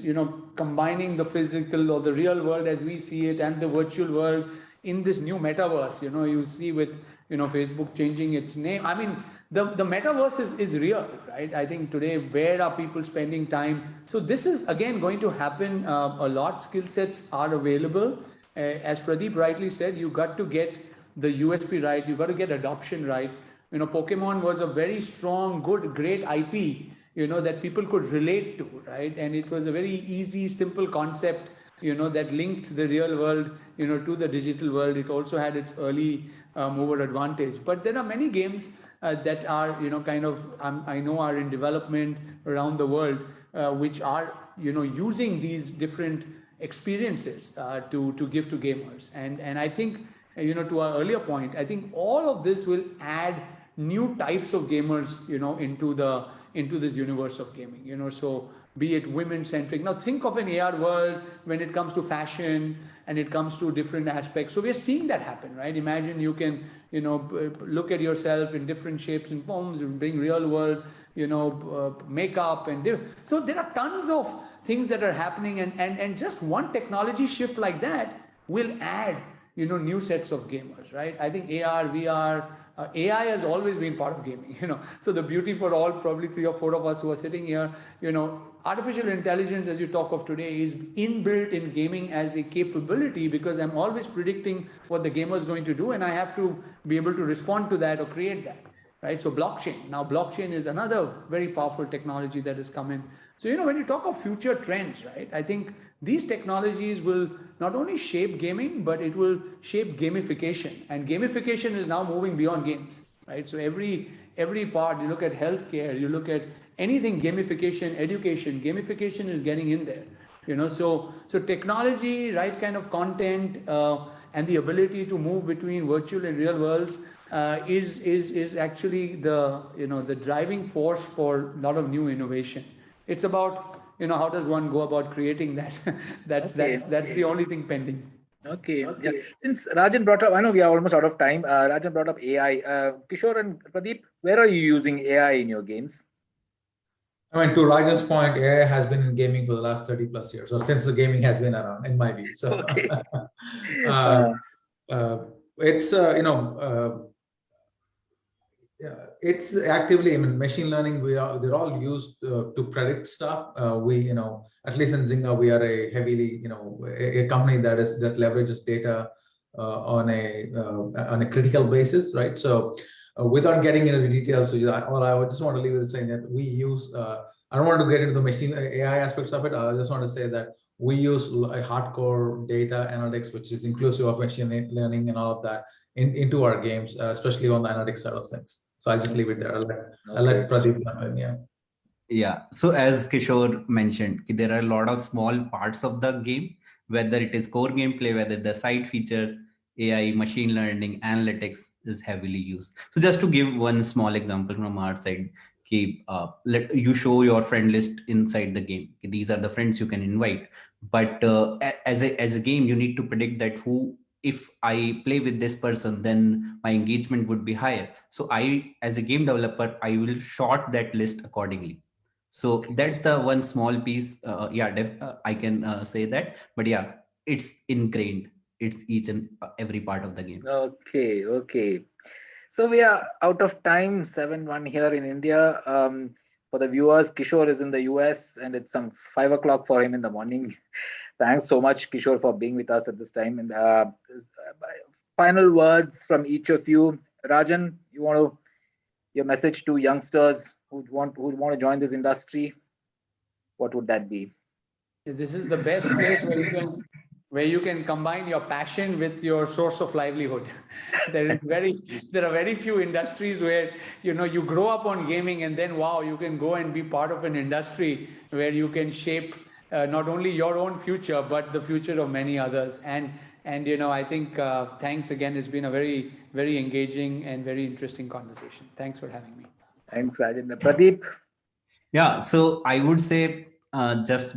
combining the physical or the real world as we see it and the virtual world in this new metaverse. You see with Facebook changing its name. I mean, the metaverse is real, right? I think today, where are people spending time? So this is again going to happen a lot. Skill sets are available. As Pradeep rightly said, you got to get the USP right. You got to get adoption right. Pokemon was a very strong, good, great IP, that people could relate to, right? And it was a very easy, simple concept, that linked the real world, to the digital world. It also had its early mover advantage. But there are many games that are, I know are in development around the world, which are, using these different experiences to give to gamers. And I think, to our earlier point, I think all of this will add new types of gamers, into this universe of gaming, so be it women centric. Now think of an AR world when it comes to fashion and it comes to different aspects. So we're seeing that happen, right? Imagine you can, look at yourself in different shapes and forms, bring real world, makeup and so there are tons of things that are happening, and just one technology shift like that will add, new sets of gamers, right? I think AR, VR, AI has always been part of gaming, So the beauty for all, probably 3 or 4 of us who are sitting here, artificial intelligence, as you talk of today, is inbuilt in gaming as a capability, because I'm always predicting what the gamer is going to do, and I have to be able to respond to that or create that, right? So blockchain is another very powerful technology that has come in. So, when you talk of future trends, right, I think these technologies will not only shape gaming, but it will shape gamification. And gamification is now moving beyond games, right? So every part, you look at healthcare, you look at anything, gamification, education, gamification is getting in there. So technology, right kind of content, and the ability to move between virtual and real worlds is actually the driving force for a lot of new innovation. It's about, how does one go about creating that? That's the only thing pending. Okay. Yeah. Since Rajan brought up, I know we are almost out of time. Rajan brought up AI. Kishore and Pradeep, where are you using AI in your games? I mean, to Rajan's point, AI has been in gaming for the last 30 plus years, or since the gaming has been around, in my view. So Okay. it's it's actively, I mean, machine learning, they're all used to predict stuff. We, at least in Zynga, we are a heavily, a company that leverages data on a critical basis, right? So without getting into the details, so I would just want to leave with saying that we use, I don't want to get into the machine AI aspects of it. I just want to say that we use a hardcore data analytics, which is inclusive of machine learning and all of that into our games, especially on the analytics side of things. So I'll just leave it there. I'll let Pradeep come in. Yeah. Yeah. So as Kishore mentioned, there are a lot of small parts of the game, whether it is core gameplay, whether the side features, AI, machine learning, analytics is heavily used. So just to give one small example from our side, let you show your friend list inside the game. These are the friends you can invite. But as a game, you need to predict that if I play with this person, then my engagement would be higher. So as a game developer, I will sort that list accordingly. So that's the one small piece. I can say that. But yeah, it's ingrained. It's each and every part of the game. Okay, okay. So we are out of time, 7-1 here in India. For the viewers, Kishore is in the US and it's some 5 o'clock for him in the morning. Thanks so much, Kishore, for being with us at this time. And final words from each of you. Rajan, your message to youngsters who want to join this industry, what would that be? This is the best place where you can combine your passion with your source of livelihood. There are very few industries where you grow up on gaming and then wow, you can go and be part of an industry where you can shape not only your own future but the future of many others. And I think thanks again. It's been a very, very engaging and very interesting conversation. Thanks for having me. Thanks, Rajendra. Pradeep. Yeah, so I would say just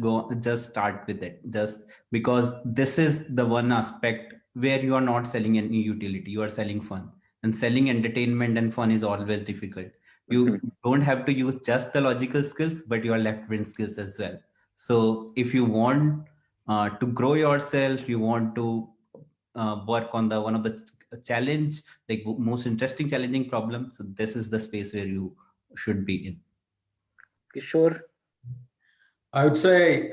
start with it, just because this is the one aspect where you are not selling any utility, you are selling fun, and selling entertainment and fun is always difficult. You don't have to use just the logical skills, but your left brain skills as well. So if you want to grow yourself, you want to work on one of the challenge, like most interesting challenging problem, so this is the space where you should be in. Kishore. I would say,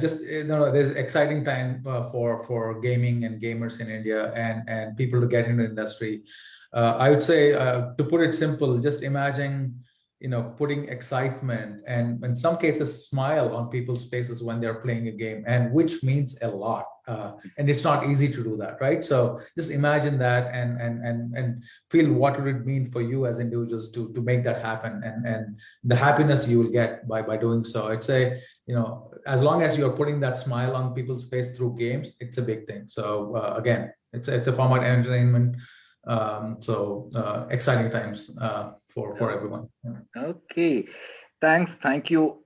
just there's exciting time for gaming and gamers in India and people to get into the industry. I would say, to put it simple, just imagine, putting excitement and in some cases smile on people's faces when they're playing a game, and which means a lot. And it's not easy to do that, right? So just imagine that and feel what would it mean for you as individuals to make that happen, and the happiness you will get by doing so. I'd say, as long as you're putting that smile on people's face through games, it's a big thing. So again, it's a form of entertainment. Exciting times for everyone. Yeah. Okay, thanks. Thank you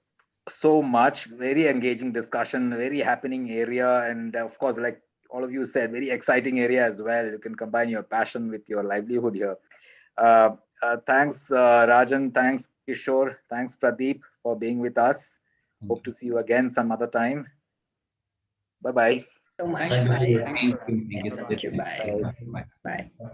so much. Very engaging discussion, very happening area, and of course, like all of you said, very exciting area as well. You can combine your passion with your livelihood here. Thanks, Rajan. Thanks, Kishore. Thanks, Pradeep, for being with us. Hope to see you again some other time. Bye-bye. So much. Thank you. Bye. Thank you. Thank you. Bye. Bye. Bye.